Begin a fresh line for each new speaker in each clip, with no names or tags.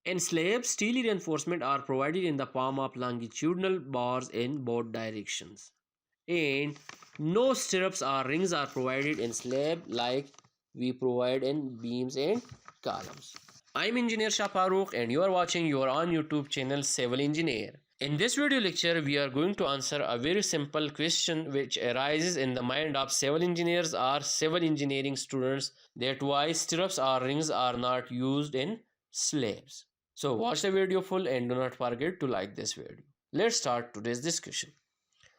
In slabs, steel reinforcements are provided in the form of longitudinal bars in both directions. And no stirrups or rings are provided in slab like we provide in beams and columns. I'm Engineer Shah Farooq and you are watching your own YouTube channel Civil Engineer. In this video lecture, we are going to answer a very simple question which arises in the mind of civil engineers or civil engineering students, that why stirrups or rings are not used in slabs. So watch the video full and do not forget to like this video. Let's start today's discussion.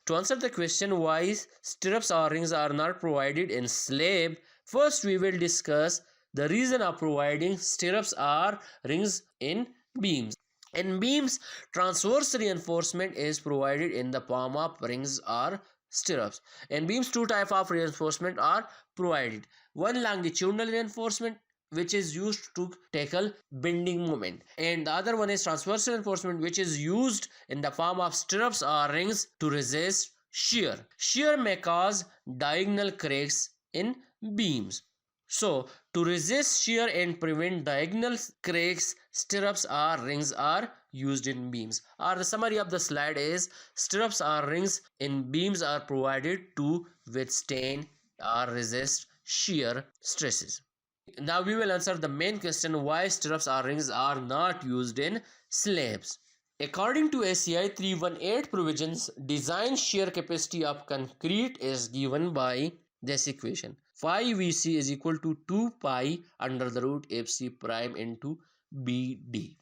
To answer the question why stirrups or rings are not provided in slab, first we will discuss the reason of providing stirrups or rings in beams. In beams, transverse reinforcement is provided in the form of rings or stirrups. In beams, two types of reinforcement are provided. One, longitudinal reinforcement, which is used to tackle bending moment, and the other one is transverse reinforcement, which is used in the form of stirrups or rings to resist shear. Shear may cause diagonal cracks in beams. So, to resist shear and prevent diagonal cracks, stirrups or rings are used in beams. Or the summary of the slide is stirrups or rings in beams are provided to withstand or resist shear stresses. Now we will answer the main question why stirrups or rings are not used in slabs. According to ACI 318 provisions, design shear capacity of concrete is given by this equation. Phi VC is equal to 2 pi under the root FC prime into BD.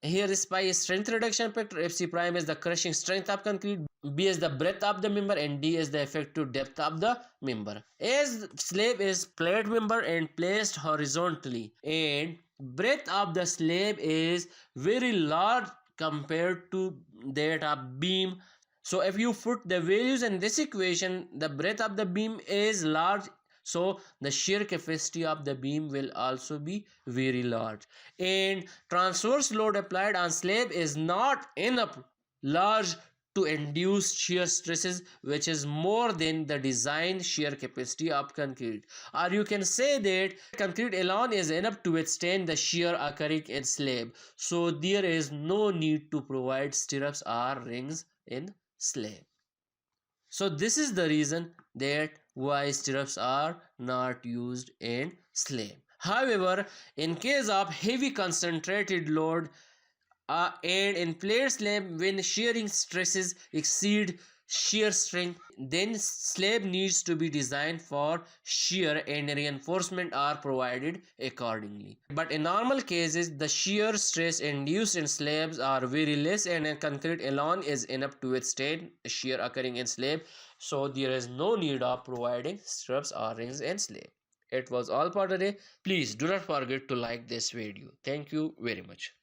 Here is pi is strength reduction factor, FC prime is the crushing strength of concrete, B is the breadth of the member, and D is the effective depth of the member. As slab is plate member and placed horizontally, and breadth of the slab is very large compared to that of beam. So if you put the values in this equation, the breadth of the beam is large, so the shear capacity of the beam will also be very large, and transverse load applied on slab is not enough large to induce shear stresses which is more than the design shear capacity of concrete. Or you can say that concrete alone is enough to withstand the shear occurring in slab, so there is no need to provide stirrups or rings in slab. So this is the reason that why stirrups are not used in slab. However, in case of heavy concentrated load and in plate slab, when shearing stresses exceed shear strength, then slab needs to be designed for shear and reinforcement are provided accordingly. But in normal cases, the shear stress induced in slabs are very less, and concrete alone is enough to withstand shear occurring in slab, so there is no need of providing stirrups or rings in slab. It was all for today. Please do not forget to like this video. Thank you very much.